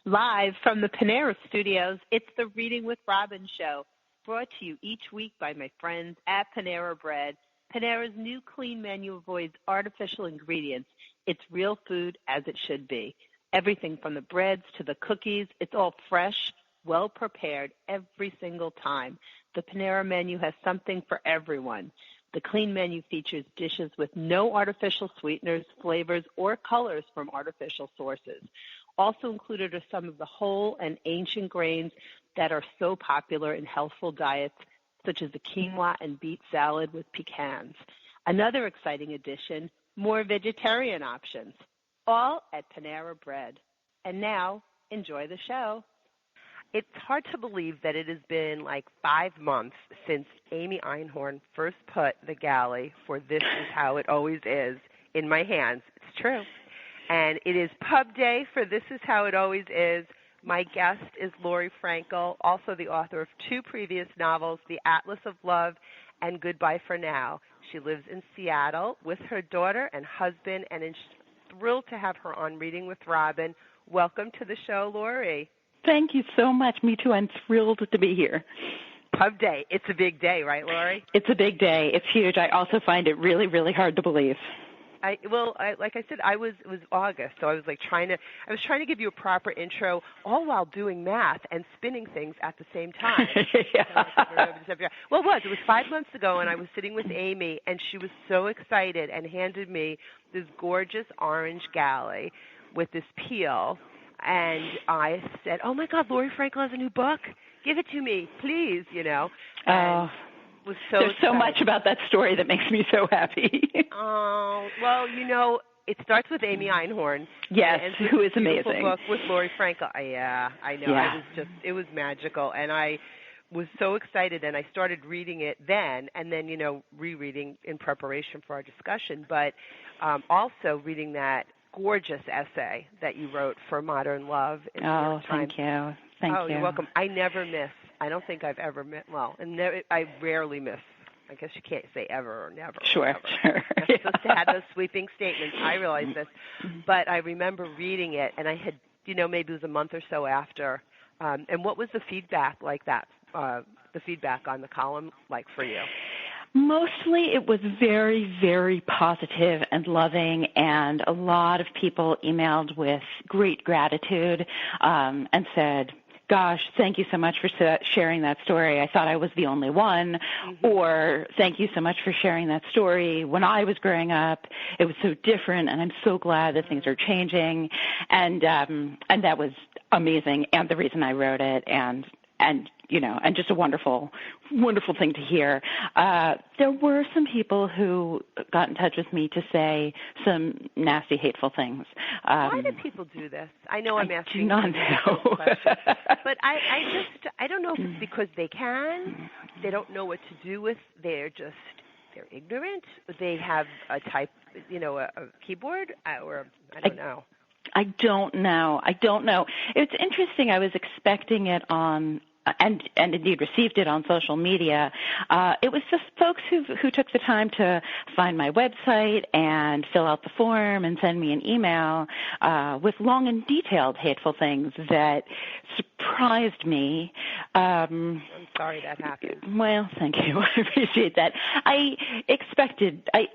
Live from the Panera Studios, it's the Reading with Robin show, brought to you each week by my friends at Panera Bread. Panera's new clean menu avoids artificial ingredients. It's real food as it should be. Everything from the breads to the cookies, it's all fresh, well prepared every single time. The Panera menu has something for everyone. The clean menu features dishes with no artificial sweeteners, flavors, or colors from artificial sources. Also included are some of the whole and ancient grains that are so popular in healthful diets, such as the quinoa and beet salad with pecans. Another exciting addition, more vegetarian options, all at Panera Bread. And now, enjoy the show. It's hard to believe that it has been like 5 months since Amy Einhorn first put the galley for This Is How It Always Is in my hands. It's true. And it is pub day for This Is How It Always Is. My guest is Laurie Frankel, also the author of 2 previous novels, The Atlas of Love and Goodbye for Now. She lives in Seattle with her daughter and husband, and is thrilled to have her on Reading with Robin. Welcome to the show, Laurie. Thank you so much. Me too. I'm thrilled to be here. Pub day. It's a big day, right, Laurie? It's a big day. It's huge. I also find it really, really hard to believe. Like I said, it was August, so I was trying to give you a proper intro, all while doing math and spinning things at the same time. Yeah. Well, it was 5 months ago, and I was sitting with Amy, and she was so excited and handed me this gorgeous orange galley with this peel, and I said, "Oh my God, Laurie Frankel has a new book. Give it to me, please." And there's so much about that story that makes me so happy. Oh, well, it starts with Amy Einhorn. Yes, who is amazing. Book with Laurie Frankel. Yeah, I know. Yeah. It was magical, and I was so excited, and I started reading it then, and then, rereading in preparation for our discussion, but also reading that gorgeous essay that you wrote for Modern Love in New York Times. Thank you. Thank you. You're welcome. I never miss. I don't think I've ever missed. Well, I rarely miss. I guess you can't say ever or never. Sure. You're supposed to have those sweeping statements. I realize this. But I remember reading it, and I had, maybe it was a month or so after. And what was the feedback like that, the feedback on the column like for you? Mostly it was very, very positive and loving, and a lot of people emailed with great gratitude and said, "Gosh, thank you so much for sharing that story. I thought I was the only one." Mm-hmm. Or, "Thank you so much for sharing that story. When I was growing up, it was so different, and I'm so glad that things are changing." And that was amazing, and the reason I wrote it, and just a wonderful, wonderful thing to hear. There were some people who got in touch with me to say some nasty, hateful things. Why do people do this? I know I'm asking. I do not know. But I don't know if it's because they don't know what to do with. They're ignorant. They have a keyboard, or I don't know. I don't know. It's interesting. I was expecting it on, and indeed received it on social media. It was just folks who took the time to find my website and fill out the form and send me an email with long and detailed hateful things that surprised me. I'm sorry that happened. Well, thank you. I appreciate that. I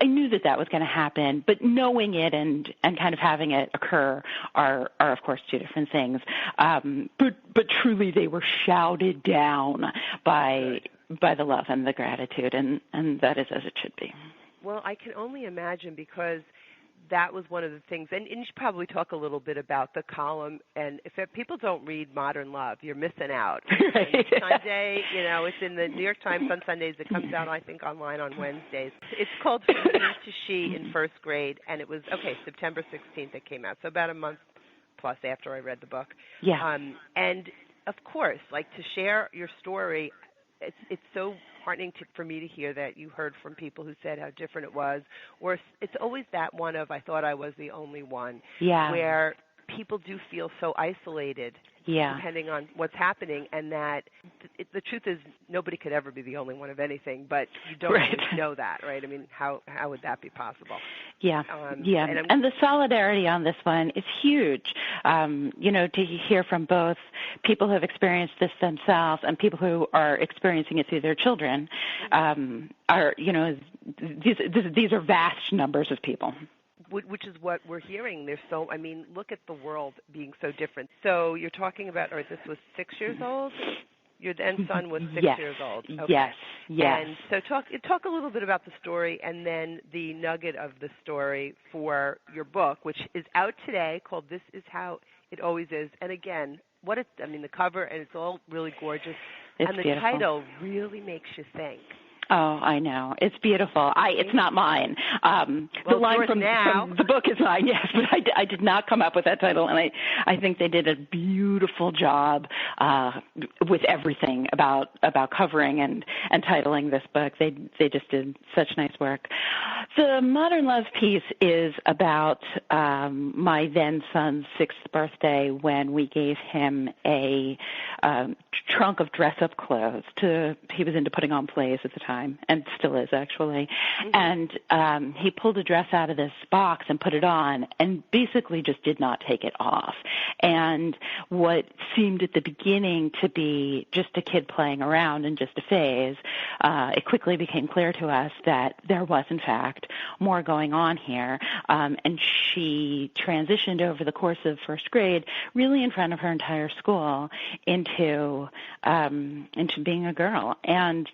knew that was going to happen, but knowing it and kind of having it occur are of course two different things. But truly they were shouted down by the love and the gratitude, and that is as it should be. Well, I can only imagine, because that was one of the things, and you should probably talk a little bit about the column, and if people don't read Modern Love, you're missing out. Right. Sunday, it's in the New York Times on Sundays. It comes out, I think, online on Wednesdays. It's called From Me to She in First Grade, and it was, September 16th it came out, so about a month plus after I read the book. Yeah. And, of course, to share your story, it's so heartening for me to hear that you heard from people who said how different it was, or it's always that one of, I thought I was the only one, yeah. where people do feel so isolated, depending on what's happening, and that the truth is nobody could ever be the only one of anything, but you don't really know that, right? I mean, how would that be possible? Yeah, and the solidarity on this one is huge. To hear from both people who have experienced this themselves and people who are experiencing it through their children, these are vast numbers of people. Which is what we're hearing. Look at the world being so different. So you're talking about, this was 6 years old? Your then son was 6 years old. Okay. Yes. And so talk a little bit about the story and then the nugget of the story for your book, which is out today, called This Is How It Always Is. And again, the cover, and it's all really gorgeous. It's and the beautiful. Title really makes you think. Oh, I know. It's beautiful. It's not mine. The line from the book is mine, yes, but I did not come up with that title, and I think they did a beautiful job with everything about covering and titling this book. They just did such nice work. The Modern Love piece is about my then son's 6th birthday, when we gave him a trunk of dress-up clothes. He was into putting on plays at the time, and still is, actually. Mm-hmm. And he pulled a dress out of this box and put it on and basically just did not take it off. And what seemed at the beginning to be just a kid playing around and just a phase, it quickly became clear to us that there was, in fact, more going on here. And she transitioned over the course of first grade, really in front of her entire school, into being a girl. And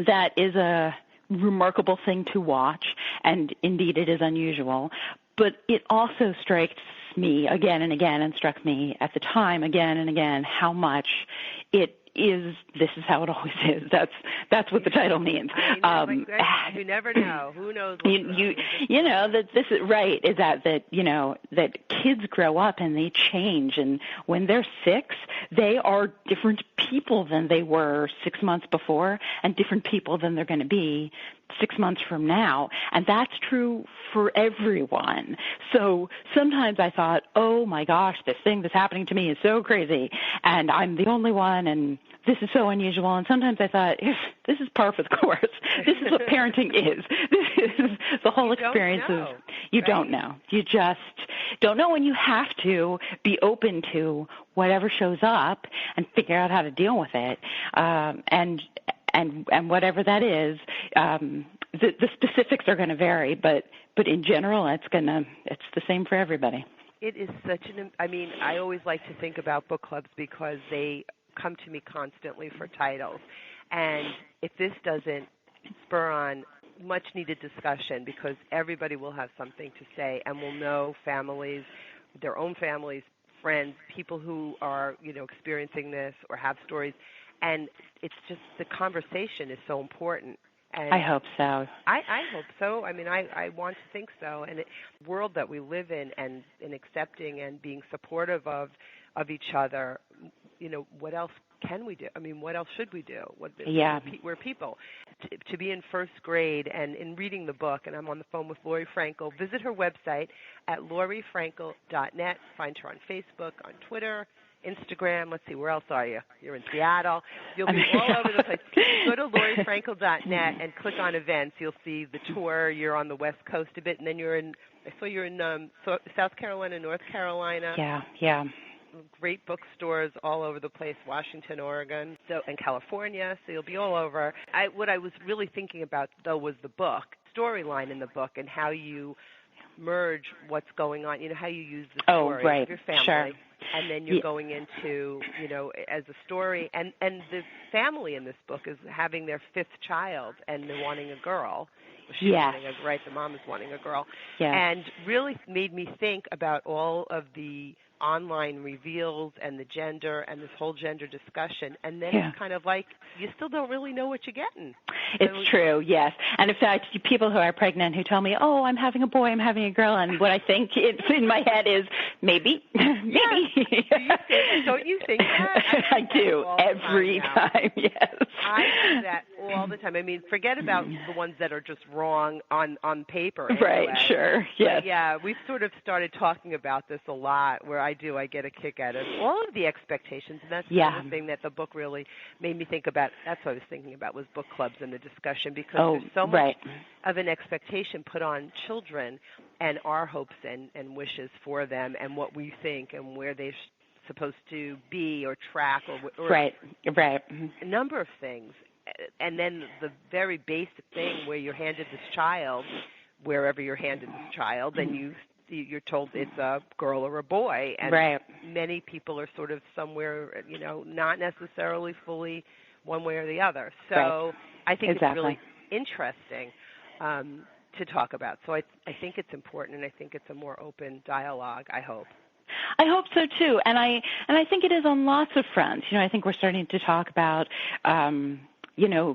that is a remarkable thing to watch, and indeed it is unusual. But it also strikes me again and again, and struck me at the time again and again, how much it is. This is how it always is. That's what the title means. You never know. Who knows? That this is right. Is that kids grow up and they change, and when they're 6, they are different people than they were 6 months before, and different people than they're going to be 6 months from now. And that's true for everyone. So sometimes I thought, oh my gosh, this thing that's happening to me is so crazy, and I'm the only one, and this is so unusual. And sometimes I thought, this is par for the course. This is what parenting is. This is the whole experience of you don't know. You just don't know, and you have to be open to whatever shows up and figure out how to deal with it. And whatever that is, the specifics are going to vary, but in general, it's the same for everybody. It is such I always like to think about book clubs because they come to me constantly for titles. And if this doesn't spur on much needed discussion, because everybody will have something to say and will know families, their own families, friends, people who are, experiencing this or have stories. And it's just the conversation is so important. And I hope so. I hope so. I want to think so. And the world that we live in, and in accepting and being supportive of each other, what else can we do? What else should we do? We're people. To be in first grade and in reading the book, and I'm on the phone with Laurie Frankel, visit her website at lauriefrankel.net. Find her on Facebook, on Twitter, Instagram. Let's see, where else are you? You're in Seattle. You'll be all over the place. Go to lauriefrankel.net and click on events. You'll see the tour. You're on the West Coast a bit, and then I saw you're in South Carolina, North Carolina. Yeah. Great bookstores all over the place, Washington, Oregon, and California, so you'll be all over. What I was really thinking about, though, was the book, storyline in the book, and how you merge what's going on, how you use the story of your family. Sure. And then you're going into, as a story. And the family in this book is having their 5th child, and they're wanting a girl. She's wanting the mom is wanting a girl. Yes. And really made me think about all of the online reveals and the gender and this whole gender discussion. And then it's kind of like you still don't really know what you're getting. It's true, yes. And in fact, people who are pregnant who tell me, oh, I'm having a boy, I'm having a girl, and what I think it's in my head is maybe. You say Don't you think that? I do every time, yes. I do that all the time. I mean, forget about the ones that are just wrong on paper. Anyway. Right, sure, yes. But yeah, we've sort of started talking about this a lot, where I get a kick out of all of the expectations, and that's the thing that the book really made me think about. That's what I was thinking about, was book clubs and the discussion, because there's so much of an expectation put on children and our hopes and wishes for them and what we think and where they're supposed to be or track or right. a number of things. And then the very basic thing where you're handed this child, wherever you're handed this child, and you're told it's a girl or a boy. And many people are sort of somewhere, not necessarily fully one way or the other. So I think it's really interesting to talk about. So I think it's important, and I think it's a more open dialogue, I hope. I hope so too, and I think it is on lots of fronts. I think we're starting to talk about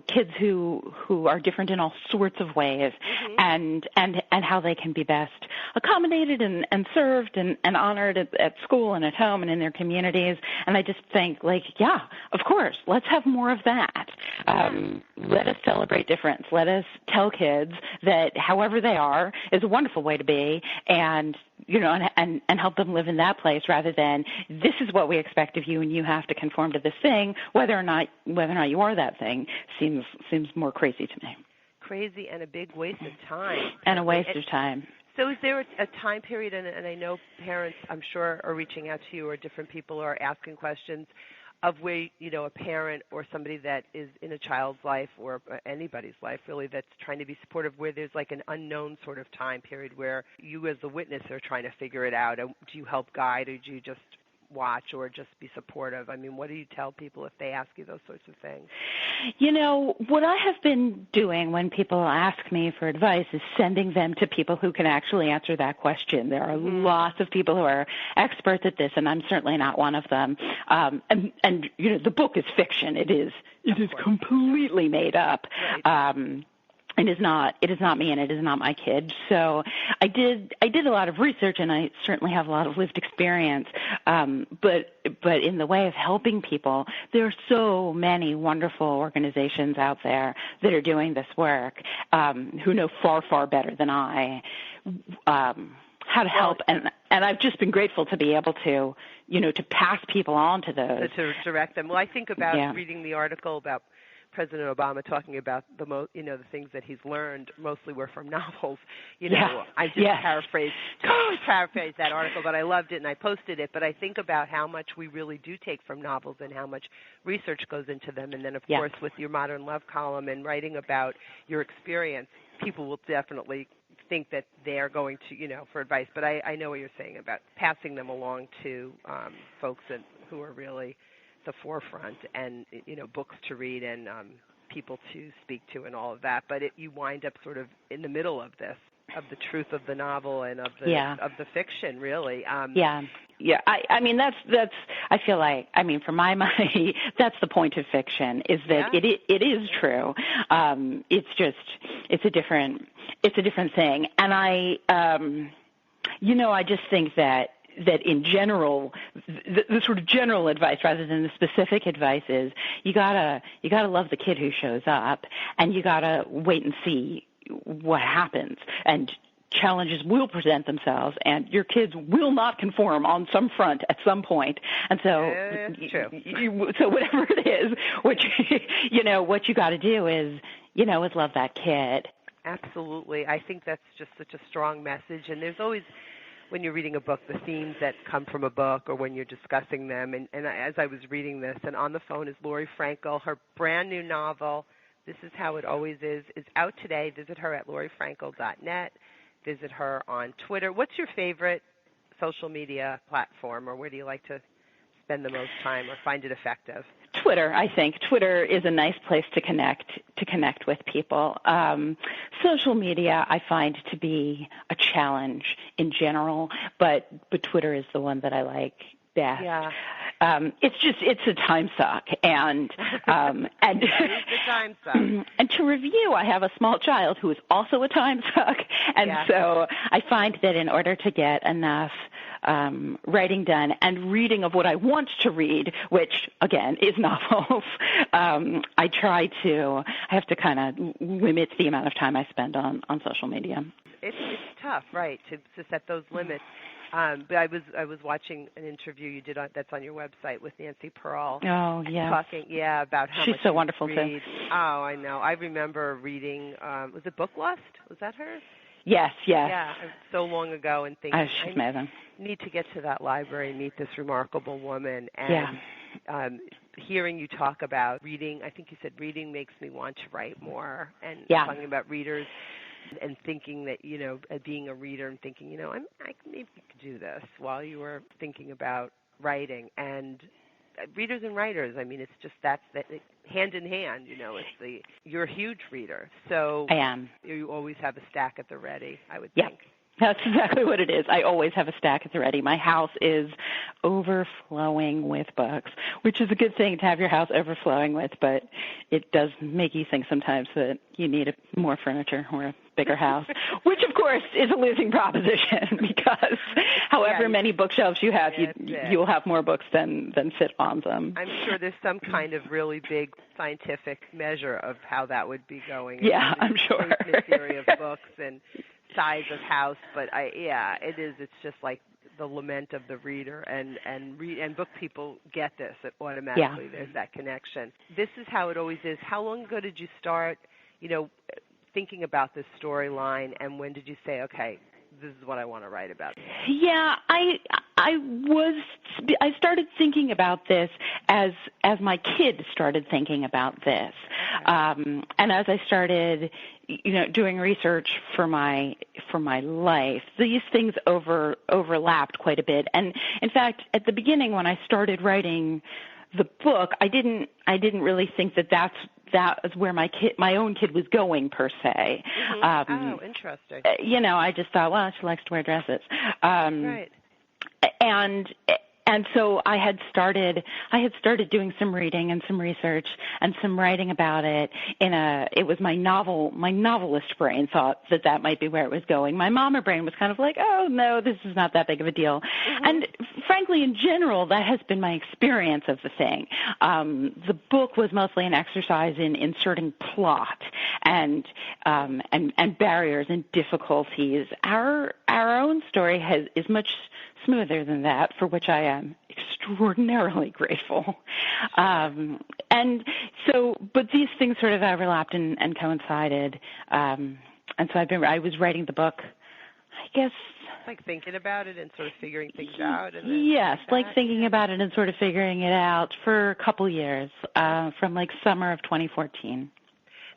kids who are different in all sorts of ways, and how they can be best accommodated and served and honored at school and at home and in their communities. And I just think, of course, let's have more of that. Let us celebrate difference. Let us tell kids that however they are is a wonderful way to be, and and help them live in that place, rather than this is what we expect of you and you have to conform to this thing. Whether or not you are that thing seems more crazy to me. Crazy and a big waste of time. And a waste of time. So is there a time period, and I know parents, I'm sure, are reaching out to you, or different people are asking questions, of where, a parent or somebody that is in a child's life or anybody's life, really, that's trying to be supportive, where there's like an unknown sort of time period where you as the witness are trying to figure it out. Do you help guide, or do you just watch or just be supportive? I mean, what do you tell people if they ask you those sorts of things? What I have been doing when people ask me for advice is sending them to people who can actually answer that question. There are lots of people who are experts at this, and I'm certainly not one of them. And the book is fiction. It is completely made up. Right. It is not me, and it is not my kid. So I did a lot of research, and I certainly have a lot of lived experience. But in the way of helping people, there are so many wonderful organizations out there that are doing this work, who know far, far better than I how to help. And I've just been grateful to be able to, to pass people on to those. To direct them. Well, I think about reading the article about President Obama talking about the things that he's learned mostly were from novels. I just paraphrased that article, but I loved it and I posted it. But I think about how much we really do take from novels and how much research goes into them. And then, of course, with your Modern Love column and writing about your experience, people will definitely think that they're going to, for advice. But I know what you're saying about passing them along to folks who are really the forefront, and books to read and people to speak to and all of that. But you wind up sort of in the middle of this, of the truth of the novel and of the fiction, really. I mean, that's I feel like, for my money, that's the point of fiction, is that it is true. It's a different thing, and I just think that in general, the sort of general advice rather than the specific advice is you gotta love the kid who shows up, and you gotta wait and see what happens. And challenges will present themselves, and your kids will not conform on some front at some point. And so, so whatever it is, what you got to do is love that kid. Absolutely, I think that's just such a strong message. And there's always, when you're reading a book, the themes that come from a book, or when you're discussing them. And as I was reading this, and on the phone is Laurie Frankel. Her brand new novel, This Is How It Always Is out today. Visit her at lauriefrankel.net. Visit her on Twitter. What's your favorite social media platform, or where do you like to spend the most time or find it effective? Twitter, I think. Twitter is a nice place to connect with people. Social media I find to be a challenge in general, but Twitter is the one that I like best. Yeah. It's a time suck, and it's a time suck. And to review, I have a small child who is also a time suck, and so I find that in order to get enough writing done and reading of what I want to read, which, again, is novels. I have to kind of limit the amount of time I spend on social media. It's tough, right, to set those limits. But I was watching an interview you did that's on your website with Nancy Pearl. Oh, yeah. Talking, about how she's much so wonderful read. too. Oh, I know. I remember reading. Was it Book Lust? Was that her? Yes. Yeah, so long ago, and thinking She's amazing. Need to get to that library and meet this remarkable woman. And hearing you talk about reading, I think you said reading makes me want to write more, and talking about readers. And thinking that, being a reader and thinking, I maybe could do this while you were thinking about writing. And readers and writers, I mean, it's just that's hand in hand, you're a huge reader. So I am. You always have a stack at the ready, I would think. That's exactly what it is. I always have a stack at the ready. My house is overflowing with books, which is a good thing to have your house overflowing with, but it does make you think sometimes that you need more furniture or a bigger house, which, of course, is a losing proposition because however many bookshelves you have, you'll have more books than fit on them. I'm sure there's some kind of really big scientific measure of how that would be going. Yeah, I'm sure. The theory of books and size of house, but it is. It's just like the lament of the reader, and book people get this automatically. There's that connection. This is how it always is. How long ago did you start, thinking about this storyline, and when did you say, okay, this is what I want to write about? Yeah, I started thinking about this as my kid started thinking about this, and as I started, doing research for my life, these things overlapped quite a bit. And in fact, at the beginning when I started writing the book, I didn't really think that was where my own kid was going per se. Mm-hmm. Interesting. I just thought, well, she likes to wear dresses. Right. And so I had started doing some reading and some research and some writing about it. It was my novelist brain thought that might be where it was going. My mama brain was kind of like, oh no, this is not that big of a deal. Mm-hmm. And frankly, in general, that has been my experience of the thing. The book was mostly an exercise in inserting plot and barriers and difficulties. Our own story is much smoother than that, for which I am extraordinarily grateful. But these things sort of overlapped and coincided. And so I was writing the book, I guess. Like thinking about it and sort of figuring things out? Yes, like thinking about it and sort of figuring it out for a couple years, from like summer of 2014.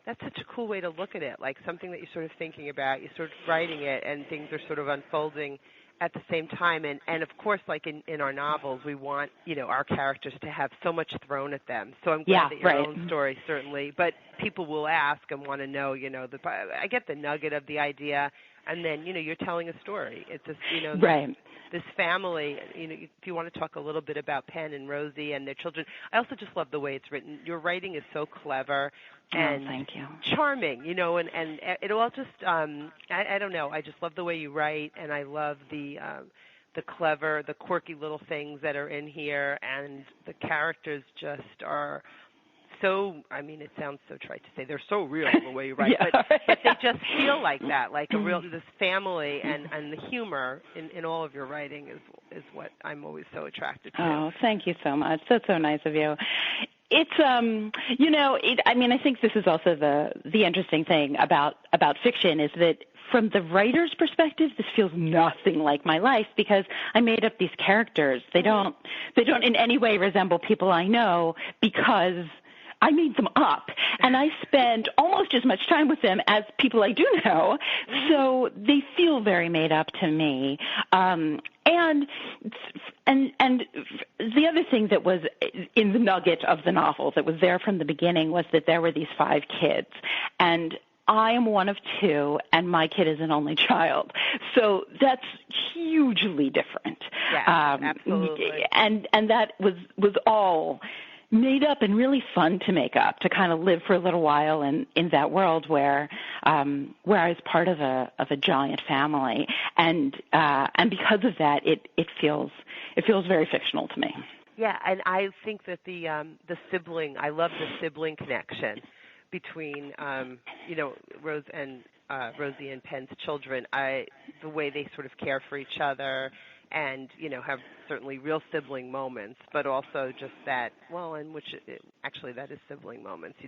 That's such a cool way to look at it, like something that you're sort of thinking about, you're sort of writing it, and things are sort of unfolding at the same time. And of course, like in our novels, we want, our characters to have so much thrown at them. So I'm glad that your own story, certainly. But people will ask and want to know, I get the nugget of the idea, and then, you're telling a story. It's just, this family, if you want to talk a little bit about Penn and Rosie and their children. I also just love the way it's written. Your writing is so clever and thank you. Charming, and it all just, I don't know. I just love the way you write, and I love the clever, the quirky little things that are in here, and the characters just are so, it sounds so trite to say, they're so real the way you write, but they just feel like that, like a real, this family and the humor in all of your writing is what I'm always so attracted to. Oh, thank you so much. That's so nice of you. It's, I think this is also the interesting thing about fiction is that from the writer's perspective, this feels nothing like my life because I made up these characters. They don't in any way resemble people I know because I made them up, and I spend almost as much time with them as people I do know, so they feel very made up to me. And the other thing that was in the nugget of the novel that was there from the beginning was that there were these 5 kids, and I am one of 2, and my kid is an only child. So that's hugely different. Yeah, absolutely. And that was all made up and really fun to make up, to kind of live for a little while in that world where I was part of a giant family, and because of that, it feels very fictional to me. Yeah, and I think that the sibling, I love the sibling connection between Rosie and Penn's children. The way they sort of care for each other, and have certainly real sibling moments, but also just that, actually that is sibling moments,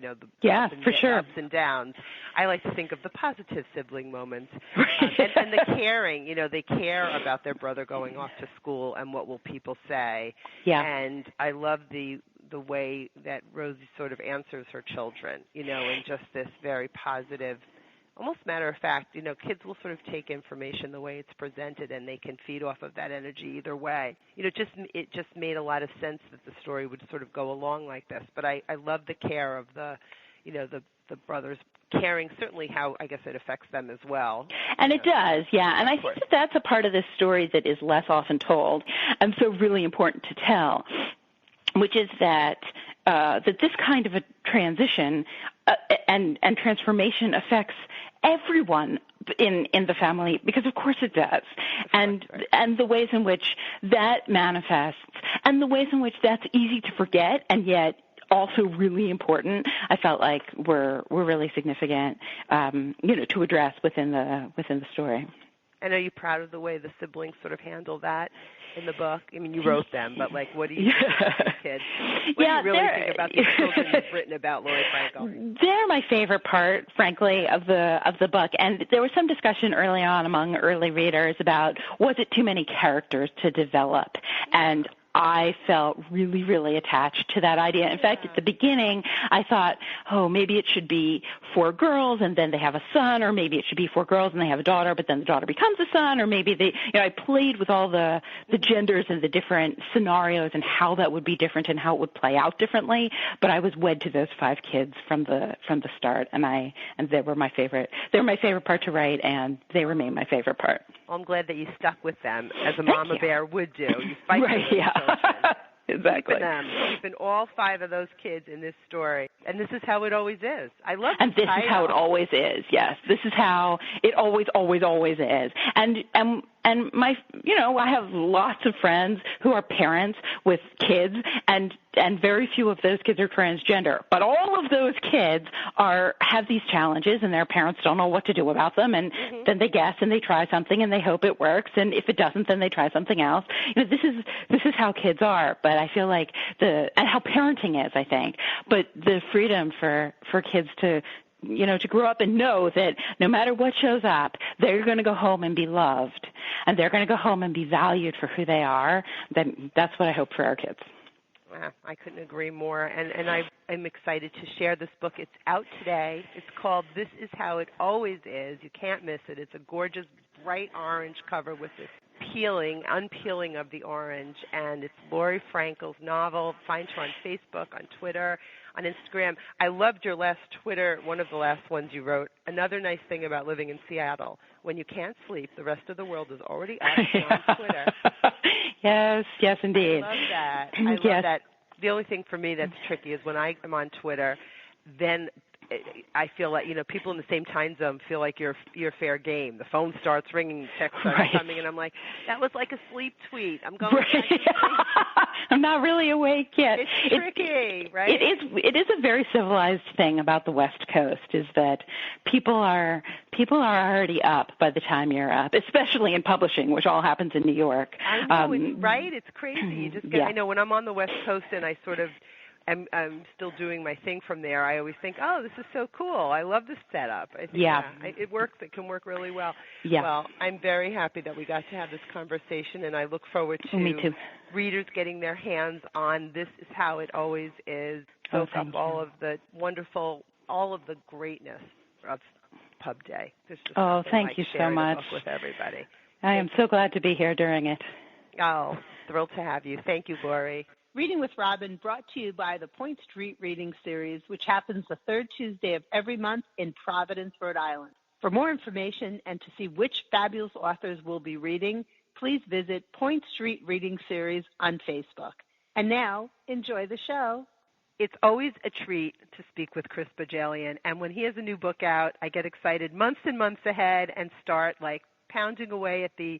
for sure, ups and downs. I like to think of the positive sibling moments, and the caring, they care about their brother going off to school and what will people say. Yeah. And I love the way that Rosie sort of answers her children, in just this very positive, almost matter of fact, kids will sort of take information the way it's presented, and they can feed off of that energy either way. It just made a lot of sense that the story would sort of go along like this. But I love the care of the brothers caring, certainly how I guess it affects them as well. And it does, yeah. And I think that's a part of this story that is less often told, and so really important to tell, which is that this kind of a transition and transformation affects everyone in the family, because of course it does, and the ways in which that manifests, and the ways in which that's easy to forget and yet also really important, I felt like were really significant, to address within the story. And are you proud of the way the siblings sort of handle that in the book? I mean, you wrote them, but what do you think about these kids? What do you really think about these children you've written about, Laurie Frankel? They're my favorite part, frankly, of the book. And there was some discussion early on among early readers about, was it too many characters to develop? And I felt really, really attached to that idea. In fact, at the beginning, I thought, maybe it should be 4 girls and then they have a son, or maybe it should be 4 girls and they have a daughter, but then the daughter becomes a son, or maybe I played with all the genders and the different scenarios and how that would be different and how it would play out differently. But I was wed to those 5 kids from the start, and they were my favorite. They were my favorite part to write, and they remain my favorite part. Well, I'm glad that you stuck with them, as a mama bear would do. You fight for those children. Exactly. Keeping all 5 of those kids in this story. And this is how it always is. I love And this title. Is how it always is, yes. This is how it always, always, always is. And my, I have lots of friends who are parents with kids, and very few of those kids are transgender. But all of those kids have these challenges, and their parents don't know what to do about them, and then they guess and they try something and they hope it works, and if it doesn't, then they try something else. This is how kids are. But I feel like and how parenting is, I think. But the freedom for kids to grow up and know that no matter what shows up, they're going to go home and be loved, and they're going to go home and be valued for who they are. That's what I hope for our kids. I couldn't agree more, and I'm excited to share this book. It's out today. It's called This Is How It Always Is. You can't miss it. It's a gorgeous bright orange cover with this unpeeling of the orange, and it's Laurie Frankel's novel. Find her on Facebook, on Twitter, on Instagram. I loved your last Twitter, one of the last ones you wrote. Another nice thing about living in Seattle, when you can't sleep, the rest of the world is already up on Twitter. Yes, indeed. I love that. I love that. The only thing for me that's tricky is when I am on Twitter, then I feel like, people in the same time zone feel like you're fair game. The phone starts ringing, texts are coming, and I'm like, that was like a sleep tweet. I'm going back to sleep. I'm not really awake yet. It's tricky, right? It is a very civilized thing about the West Coast, is that people are already up by the time you're up, especially in publishing, which all happens in New York. I know, right? It's crazy. You just get. I know when I'm on the West Coast and I sort of I'm still doing my thing from there, I always think, this is so cool. I love this setup. I think, it works. It can work really well. Yeah. Well, I'm very happy that we got to have this conversation, and I look forward to readers getting their hands on This Is How It Always Is. Soak up all of the greatness of Pub Day. Thank you so much. With everybody. I am so glad to be here during it. Oh, thrilled to have you. Thank you, Laurie. Reading with Robin, brought to you by the Point Street Reading Series, which happens the 3rd Tuesday of every month in Providence, Rhode Island. For more information and to see which fabulous authors we'll be reading, please visit Point Street Reading Series on Facebook. And now, enjoy the show. It's always a treat to speak with Chris Bohjalian, and when he has a new book out, I get excited months and months ahead and start like pounding away at the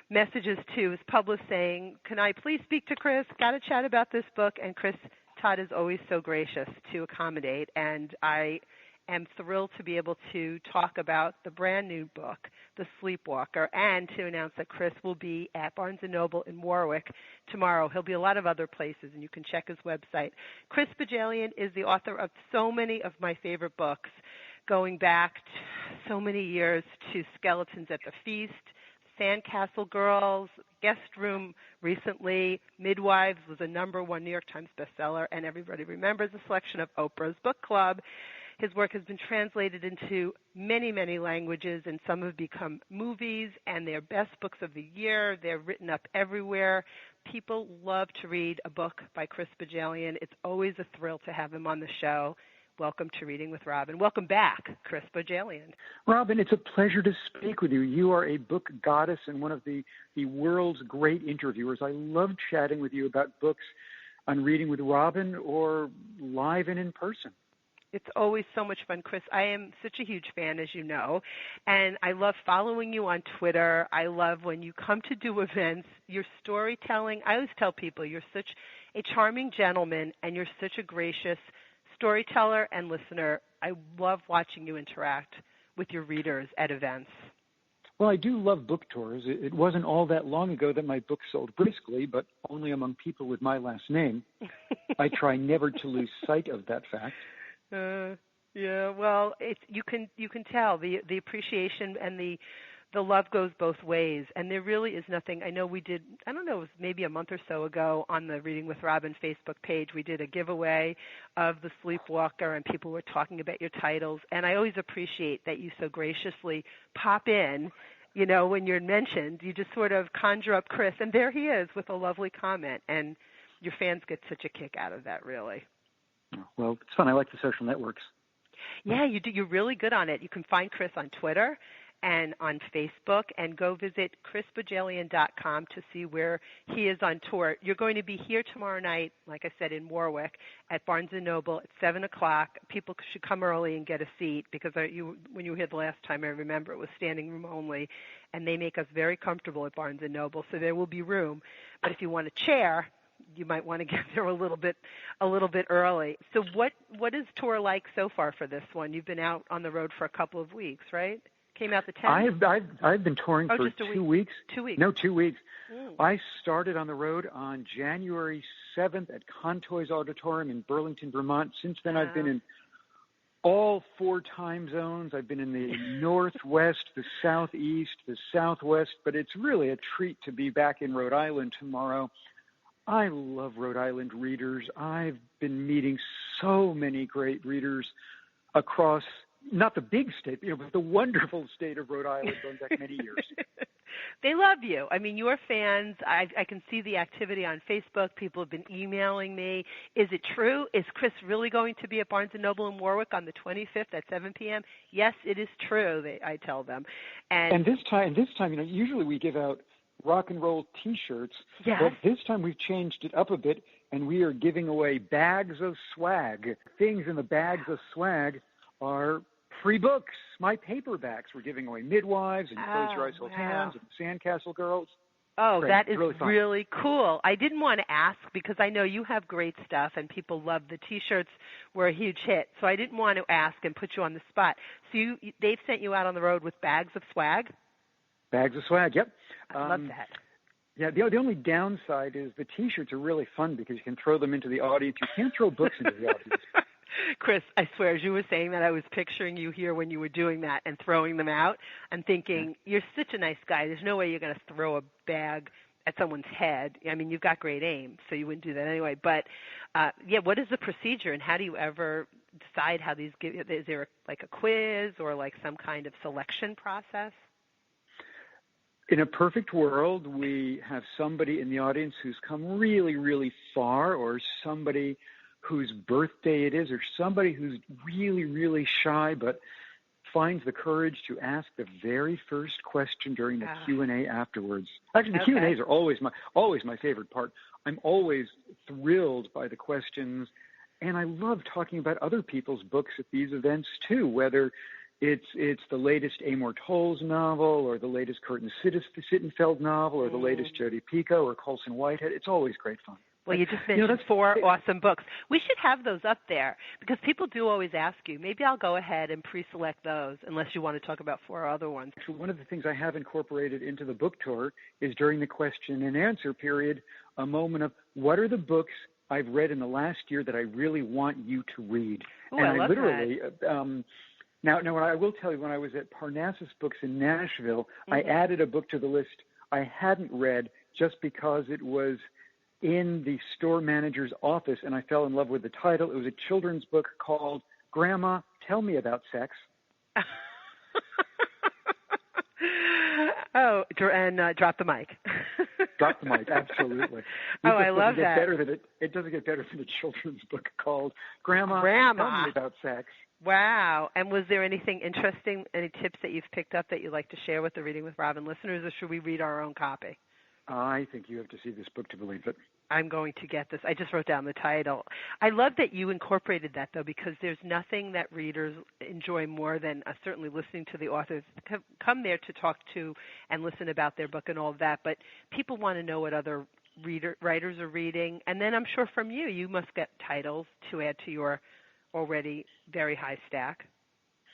messages to his published saying, can I please speak to Chris? Got to chat about this book. And Todd is always so gracious to accommodate, and I am thrilled to be able to talk about the brand new book, The Sleepwalker, and to announce that Chris will be at Barnes & Noble in Warwick tomorrow. He'll be a lot of other places, and you can check his website. Chris Bohjalian is the author of so many of my favorite books, going back so many years to Skeletons at the Feast, Sandcastle Girls, Guest Room recently, Midwives was a #1 New York Times bestseller, and everybody remembers a selection of Oprah's Book Club. His work has been translated into many, many languages, and some have become movies, and they're best books of the year. They're written up everywhere. People love to read a book by Chris Bohjalian. It's always a thrill to have him on the show. Welcome to Reading with Robin. Welcome back, Chris Bohjalian. Robin, it's a pleasure to speak with you. You are a book goddess and one of the world's great interviewers. I love chatting with you about books on Reading with Robin or live and in person. It's always so much fun, Chris. I am such a huge fan, as you know, and I love following you on Twitter. I love when you come to do events, your storytelling. I always tell people you're such a charming gentleman, and you're such a gracious storyteller and listener. I love watching you interact with your readers at events. Well, I do love book tours. It wasn't all that long ago that my book sold briskly, but only among people with my last name. I try never to lose sight of that fact. Yeah, well, you can tell the appreciation and the love goes both ways, and there really is nothing. I know we did, I don't know, it was maybe a month or so ago on the Reading with Robin Facebook page, we did a giveaway of The Sleepwalker, and people were talking about your titles, and I always appreciate that you so graciously pop in, you know, when you're mentioned. You just sort of conjure up Chris, and there he is with a lovely comment, and your fans get such a kick out of that, really. Well, it's fun. I like the social networks. Yeah, you do. You're really good on it. You can find Chris on Twitter and on Facebook, and go visit chrisbohjalian.com to see where he is on tour. You're going to be here tomorrow night, like I said, in Warwick at Barnes & Noble at 7 o'clock. People should come early and get a seat because when you were here the last time, I remember it was standing room only, and they make us very comfortable at Barnes & Noble, so there will be room. But if you want a chair, you might want to get there a little bit early. So what is tour like so far for this one? You've been out on the road for a couple of weeks, right? Came out the 10th? I've been touring for 2 weeks. 2 weeks. No, 2 weeks. I started on the road on January 7th at Contoy's Auditorium in Burlington, Vermont. Since then, I've been in all 4 time zones. I've been in the Northwest, the Southeast, the Southwest, but it's really a treat to be back in Rhode Island tomorrow. I love Rhode Island readers. I've been meeting so many great readers across, not the big state, but the wonderful state of Rhode Island going back many years. They love you. I mean, your fans, I can see the activity on Facebook. People have been emailing me. Is it true? Is Chris really going to be at Barnes & Noble in Warwick on the 25th at 7 p.m.? Yes, it is true, I tell them. And this time, usually we give out rock and roll T-shirts, yes. But this time we've changed it up a bit, and we are giving away bags of swag. Things in the bags of swag are free books, my paperbacks. We're giving away Midwives and Close Your Eyes, Hold Hands and Sandcastle Girls. Oh, Great. That is really cool. I didn't want to ask because I know you have great stuff and people love the T-shirts were a huge hit. So I didn't want to ask and put you on the spot. So they've sent you out on the road with bags of swag? Bags of swag, yep. I love that. Yeah, the only downside is the T-shirts are really fun because you can throw them into the audience. You can't throw books into the audience. Chris, I swear, as you were saying that, I was picturing you here when you were doing that and throwing them out and thinking, you're such a nice guy. There's no way you're going to throw a bag at someone's head. I mean, you've got great aim, so you wouldn't do that anyway. But, what is the procedure, and how do you ever decide how these get? Is there like a quiz or like some kind of selection process? In a perfect world, we have somebody in the audience who's come really, really far, or somebody whose birthday it is, or somebody who's really, really shy but finds the courage to ask the very first question during the Q&A afterwards. Actually, the Q&As are always my favorite part. I'm always thrilled by the questions And I love talking about other people's books at these events too, whether it's the latest Amor Towles novel or the latest Curtin Sittenfeld novel or the latest Jodi Picoult or Colson Whitehead. It's always great fun. Well, you just mentioned 4 awesome books. We should have those up there because people do always ask you. Maybe I'll go ahead and pre-select those unless you want to talk about 4 other ones. So one of the things I have incorporated into the book tour is during the question and answer period, a moment of what are the books I've read in the last year that I really want you to read. Ooh, and I love literally, that. Now, what I will tell you, when I was at Parnassus Books in Nashville, I added a book to the list I hadn't read just because it was in the store manager's office, and I fell in love with the title. It was a children's book called Grandma, Tell Me About Sex. Oh, and drop the mic. Drop the mic, absolutely. I love that. It doesn't get better than a children's book called Grandma, Tell Me About Sex. Wow. And was there anything interesting, any tips that you've picked up that you'd like to share with the Reading with Robin listeners, or should we read our own copy? I think you have to see this book to believe it. I'm going to get this. I just wrote down the title. I love that you incorporated that, though, because there's nothing that readers enjoy more than certainly listening to the authors come there to talk to and listen about their book and all of that. But people want to know what other writers are reading. And then I'm sure from you must get titles to add to your already very high stack.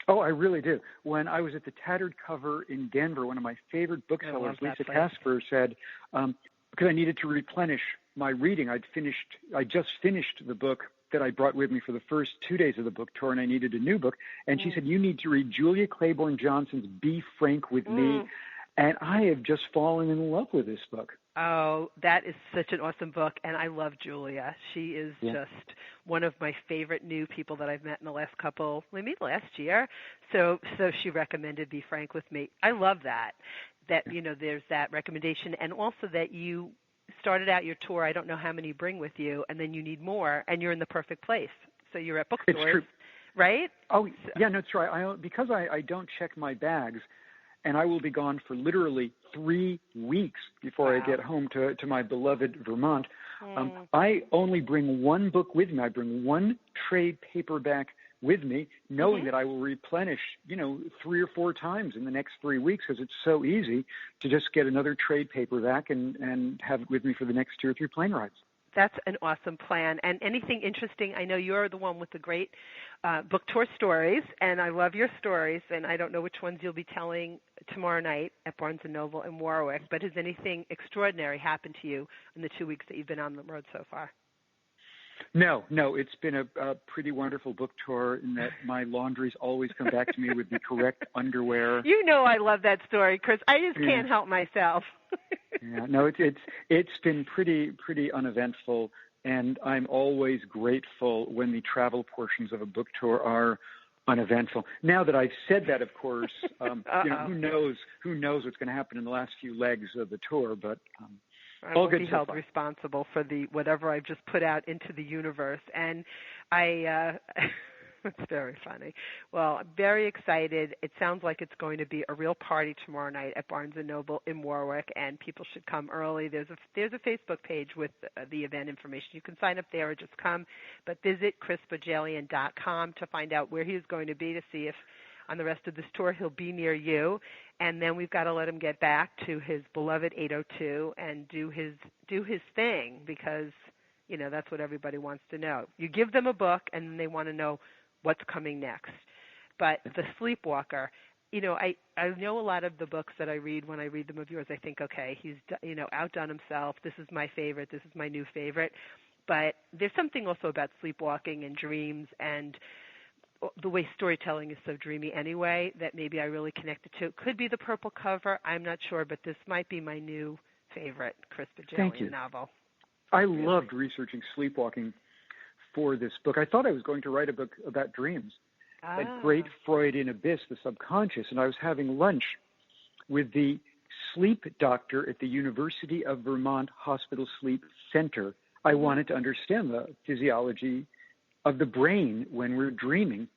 Oh, I really do. When I was at the Tattered Cover in Denver, one of my favorite booksellers, Lisa Casper, said, because I needed to replenish my reading, I just finished the book that I brought with me for the first 2 days of the book tour, and I needed a new book. And she said, you need to read Julia Claiborne Johnson's Be Frank with Me. And I have just fallen in love with this book. Oh, that is such an awesome book, and I love Julia. She is just one of my favorite new people that I've met in the last last year. So she recommended Be Frank with Me. I love that there's that recommendation, and also that you started out your tour, I don't know how many you bring with you, and then you need more, and you're in the perfect place. So you're at bookstores, it's true. Right? Oh, yeah, no, that's right. Because I don't check my bags, and I will be gone for literally 3 weeks before I get home to my beloved Vermont. I only bring one book with me. I bring one trade paperback with me, knowing that I will replenish, 3 or 4 times in the next 3 weeks, because it's so easy to just get another trade paperback and have it with me for the next 2 or 3 plane rides. That's an awesome plan. And anything interesting? I know you're the one with the great book tour stories, and I love your stories, and I don't know which ones you'll be telling tomorrow night at Barnes & Noble in Warwick, but has anything extraordinary happened to you in the 2 weeks that you've been on the road so far? No, it's been a pretty wonderful book tour in that my laundries always come back to me with the correct underwear. You know I love that story, Chris. I just can't help myself. Yeah, no, it's been pretty uneventful, and I'm always grateful when the travel portions of a book tour are uneventful. Now that I've said that, of course, who knows what's going to happen in the last few legs of the tour, but I won't be held responsible for whatever I've just put out into the universe. And it's very funny. Well, I'm very excited. It sounds like it's going to be a real party tomorrow night at Barnes & Noble in Warwick, and people should come early. There's a Facebook page with the event information. You can sign up there or just come. But visit chrisbohjalian.com to find out where he's going to be, to see if on the rest of this tour he'll be near you. And then we've got to let him get back to his beloved 802 and do his thing, because that's what everybody wants to know. You give them a book and they want to know what's coming next. But The Sleepwalker, I know a lot of the books that I read, when I read them of yours, I think, okay, he's outdone himself. This is my favorite. This is my new favorite. But there's something also about sleepwalking and dreams, and the way storytelling is so dreamy anyway, that maybe I really connected to. It could be the purple cover. I'm not sure, but this might be my new favorite Chris Bohjalian novel. I loved researching sleepwalking for this book. I thought I was going to write a book about dreams, that great Freudian abyss, the subconscious, and I was having lunch with the sleep doctor at the University of Vermont Hospital Sleep Center. I wanted to understand the physiology of the brain when we're dreaming,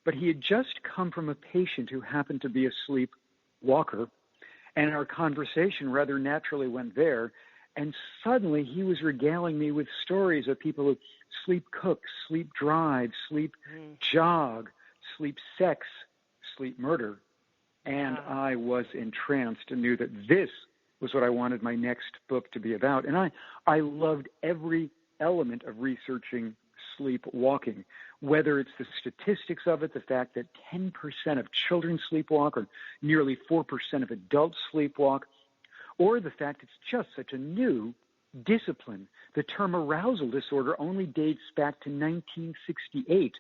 but he had just come from a patient who happened to be a sleepwalker, and our conversation rather naturally went there. And suddenly he was regaling me with stories of people who sleep cook, sleep drive, sleep jog, sleep sex, sleep murder. And I was entranced and knew that this was what I wanted my next book to be about. And I loved every element of researching sleepwalking, whether it's the statistics of it, the fact that 10% of children sleepwalk or nearly 4% of adults sleepwalk, or the fact it's just such a new discipline. The term arousal disorder only dates back to 1968.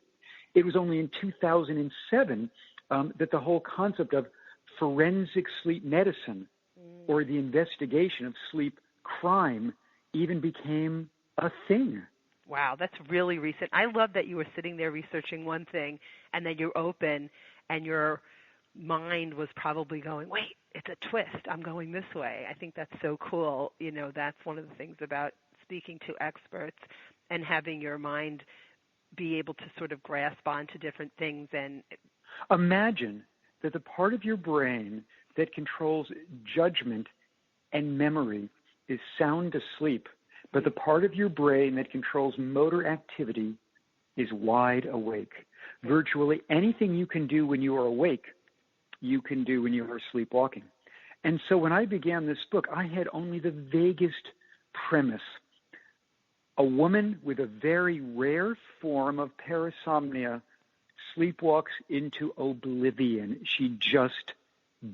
It was only in 2007 that the whole concept of forensic sleep medicine or the investigation of sleep crime even became a thing. Wow, that's really recent. I love that you were sitting there researching one thing and then you're open and your mind was probably going, wait, it's a twist. I'm going this way. I think that's so cool. You know, that's one of the things about speaking to experts and having your mind be able to sort of grasp onto different things. And imagine that the part of your brain that controls judgment and memory is sound asleep, but the part of your brain that controls motor activity is wide awake. Virtually anything you can do when you are awake, you can do when you are sleepwalking. And so when I began this book, I had only the vaguest premise. A woman with a very rare form of parasomnia sleepwalks into oblivion. She just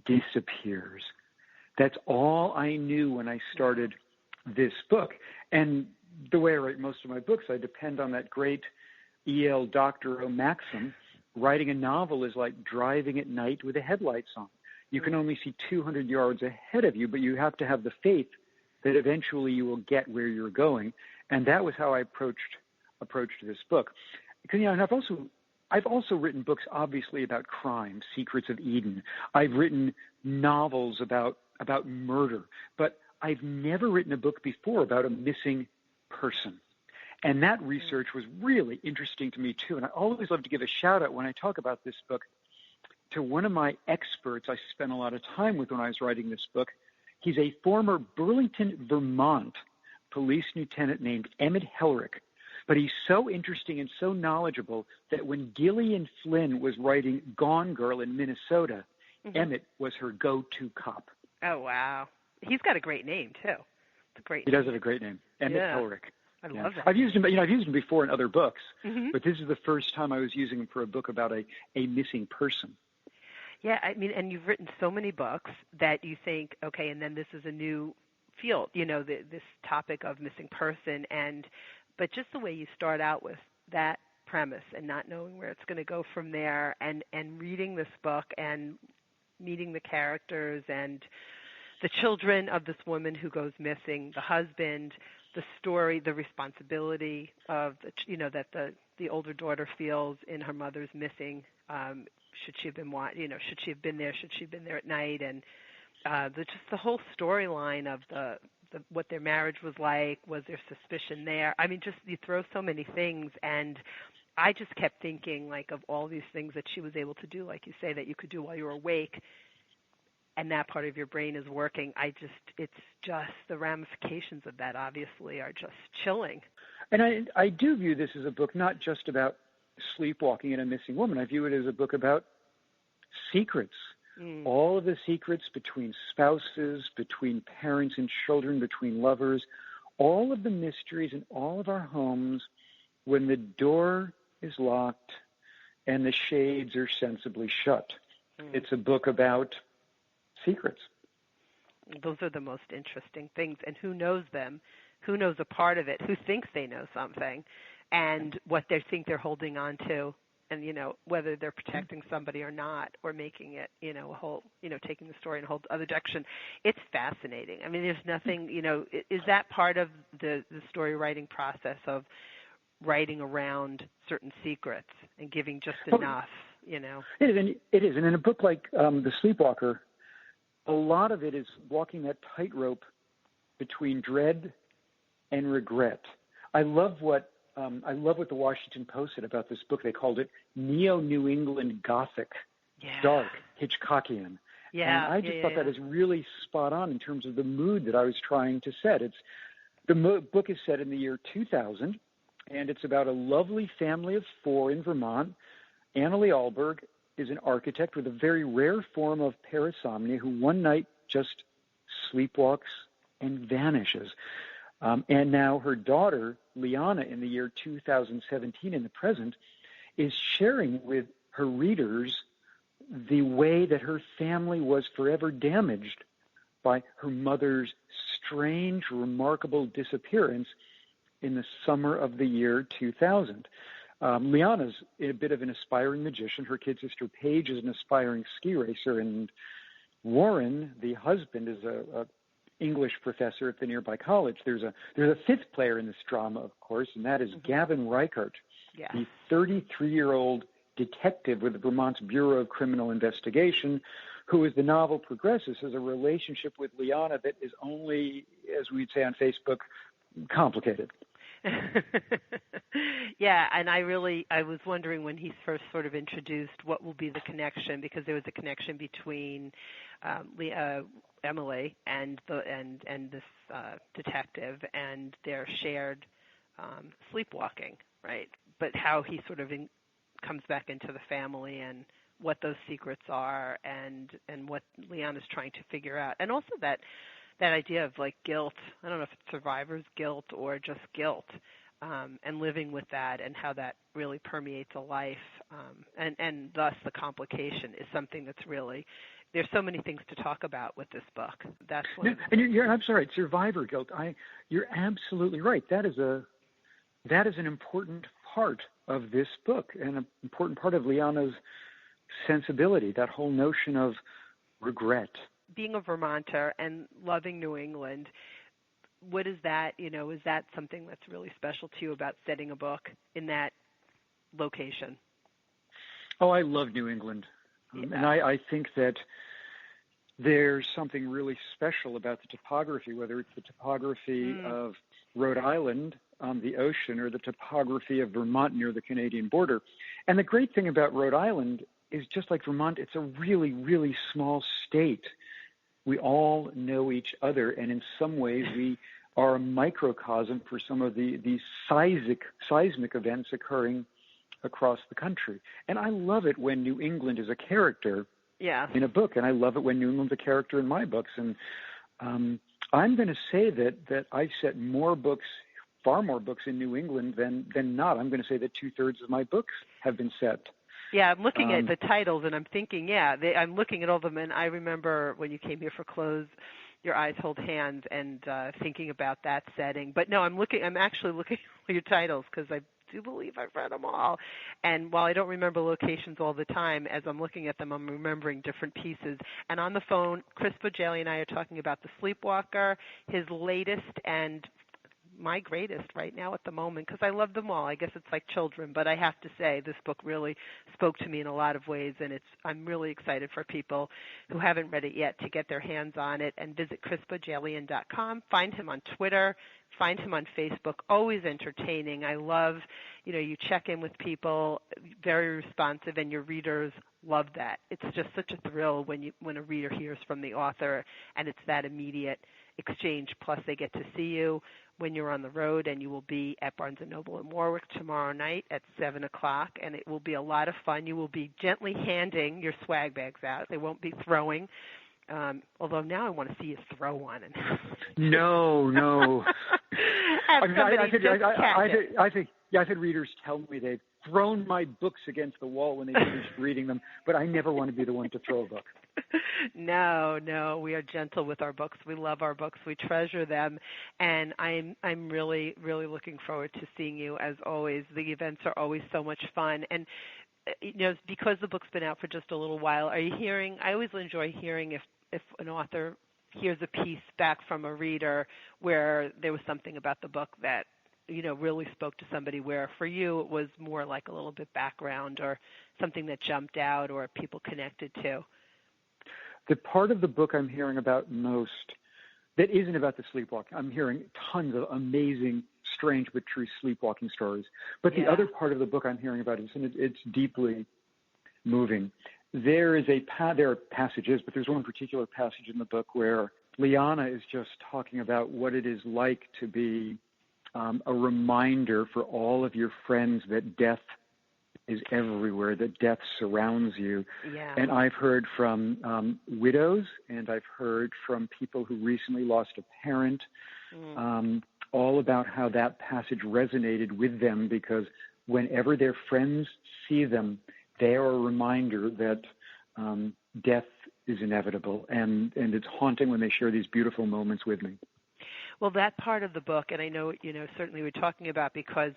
disappears. That's all I knew when I started this book. And the way I write most of my books, I depend on that great E.L. Doctorow maxim, writing a novel is like driving at night with the headlights on. You can only see 200 yards ahead of you, but you have to have the faith that eventually you will get where you're going. And that was how I approached this book. Because, you know, and I've also written books, obviously, about crime, Secrets of Eden. I've written novels about murder, but I've never written a book before about a missing person. And that research was really interesting to me, too. And I always love to give a shout-out when I talk about this book to one of my experts I spent a lot of time with when I was writing this book. He's a former Burlington, Vermont police lieutenant named Emmett Hellrick. But he's so interesting and so knowledgeable that when Gillian Flynn was writing Gone Girl in Minnesota, Emmett was her go-to cop. Oh, wow. He's got a great name, too. It's a great name. He does have a great name, Emmett Hellrick. I love that. I've used him before in other books, but this is the first time I was using him for a book about a missing person. Yeah, I mean, and you've written so many books that you think, okay, and then this is a new field, you know, this topic of missing person, but just the way you start out with that premise and not knowing where it's going to go from there, and reading this book and meeting the characters and the children of this woman who goes missing, the husband, the story, the responsibility of that the older daughter feels in her mother's missing. Should she have been should she have been there? Should she have been there at night? And just the whole storyline of the what their marriage was like. Was there suspicion there? I mean, just you throw so many things, and I just kept thinking like of all these things that she was able to do, like you say, that you could do while you were awake, and that part of your brain is working. It's just the ramifications of that obviously are just chilling. And I do view this as a book not just about sleepwalking and a missing woman. I view it as a book about secrets. All of the secrets between spouses, between parents and children, between lovers, all of the mysteries in all of our homes when the door is locked and the shades are sensibly shut. It's a book about secrets. Those are the most interesting things. And who knows them? Who knows a part of it? Who thinks they know something? And what they think they're holding on to, and, whether they're protecting somebody or not, or making it, a whole, taking the story in a whole other direction. It's fascinating. I mean, there's nothing, is that part of the story writing process of writing around certain secrets and giving just enough, It is. And in a book like The Sleepwalker, a lot of it is walking that tightrope between dread and regret. I love what the Washington Post said about this book. They called it Neo-New England Gothic, dark, Hitchcockian. Yeah, and I just thought that is really spot on in terms of the mood that I was trying to set. The book is set in the year 2000, and it's about a lovely family of 4 in Vermont. Annalie Ahlberg is an architect with a very rare form of parasomnia who one night just sleepwalks and vanishes. And now her daughter, Liana, in the year 2017, in the present, is sharing with her readers the way that her family was forever damaged by her mother's strange, remarkable disappearance in the summer of the year 2000. Liana's a bit of an aspiring magician. Her kid sister Paige is an aspiring ski racer, and Warren, the husband, is a English professor at the nearby college. There's a 5th player in this drama, of course, and that is Gavin Reichert, the 33-year-old detective with the Vermont's Bureau of Criminal Investigation, who, as the novel progresses, has a relationship with Liana that is only, as we'd say on Facebook, complicated. Yeah, and I was wondering when he first sort of introduced what will be the connection, because there was a connection between Emily and this detective and their shared sleepwalking, right? But how he sort of comes back into the family and what those secrets are and what Leanna's trying to figure out. And also that idea of like guilt, I don't know if it's survivor's guilt or just guilt, and living with that and how that really permeates a life, and thus the complication is something that's really, there's so many things to talk about with this book. That's one. And you're I'm sorry, survivor guilt. You're absolutely right. That is an important part of this book and an important part of Liana's sensibility, that whole notion of regret. Being a Vermonter and loving New England, what is that, is that something that's really special to you about setting a book in that location? Oh, I love New England. And I think that there's something really special about the topography, whether it's the topography of Rhode Island on the ocean or the topography of Vermont near the Canadian border. And the great thing about Rhode Island is, just like Vermont, it's a really, really small state. We all know each other, and in some ways we are a microcosm for some of these seismic events occurring across the country. And I love it when New England is a character in a book, and I love it when New England's a character in my books. And I'm going to say that I've set far more books in New England than not. I'm going to say that 2/3 of my books have been set. Yeah, I'm looking at the titles, and I'm thinking, I'm looking at all of them, and I remember when you came here for Close, Your Eyes Hold Hands, and thinking about that setting. But no, I'm actually looking at your titles, because I do believe I've read them all. And while I don't remember locations all the time, as I'm looking at them, I'm remembering different pieces. And on the phone, Chris Bohjalian and I are talking about The Sleepwalker, his latest and my greatest right now at the moment, because I love them all. I guess it's like children, but I have to say this book really spoke to me in a lot of ways, and I'm really excited for people who haven't read it yet to get their hands on it and visit chrisbohjalian.com. Find him on Twitter, find him on Facebook. Always entertaining. I love, you check in with people, very responsive, and your readers love that. It's just such a thrill when a reader hears from the author, and it's that immediate exchange. Plus, they get to see you when you're on the road, and you will be at Barnes & Noble in Warwick tomorrow night at 7 o'clock, and it will be a lot of fun. You will be gently handing your swag bags out. They won't be throwing, although now I want to see you throw one. No. I've had readers tell me they've thrown my books against the wall when they finished reading them, but I never want to be the one to throw a book. No, we are gentle with our books. We love our books. We treasure them, and I'm really, really looking forward to seeing you as always. The events are always so much fun, and because the book's been out for just a little while, are you hearing? I always enjoy hearing if an author hears a piece back from a reader where there was something about the book that really spoke to somebody, where for you it was more like a little bit background or something that jumped out or people connected to. The part of the book I'm hearing about most that isn't about the sleepwalking, I'm hearing tons of amazing, strange but true sleepwalking stories. But the other part of the book I'm hearing about is, and it's deeply moving, there are passages, but there's one particular passage in the book where Liana is just talking about what it is like to be a reminder for all of your friends that death is everywhere, that death surrounds you. Yeah. And I've heard from widows, and I've heard from people who recently lost a parent, all about how that passage resonated with them, because whenever their friends see them, they are a reminder that death is inevitable, and it's haunting when they share these beautiful moments with me. Well, that part of the book, and I know, certainly we're talking about, because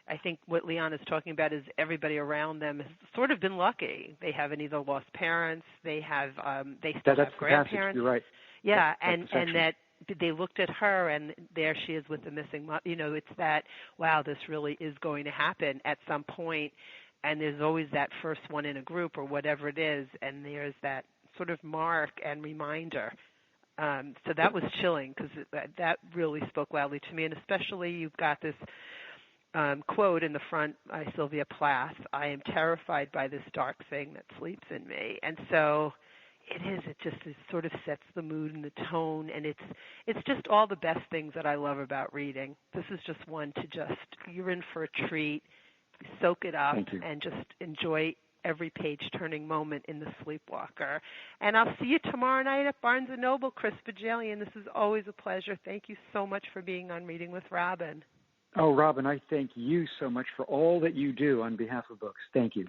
I think what Liana's talking about is everybody around them has sort of been lucky. They haven't either lost parents, they still have grandparents. You're right. Yeah, and that they looked at her, and there she is with the missing mother. It's that, wow, this really is going to happen at some point, and there's always that first one in a group or whatever it is, and there's that sort of mark and reminder. So that was chilling, because that really spoke loudly to me, and especially you've got this quote in the front by Sylvia Plath, "I am terrified by this dark thing that sleeps in me." And so it sort of sets the mood and the tone, and it's just all the best things that I love about reading. This is just one to you're in for a treat, soak it up, and just enjoy every page-turning moment in The Sleepwalker. And I'll see you tomorrow night at Barnes & Noble, Chris Bohjalian. This is always a pleasure. Thank you so much for being on Reading with Robin. Oh, Robin, I thank you so much for all that you do on behalf of books. Thank you.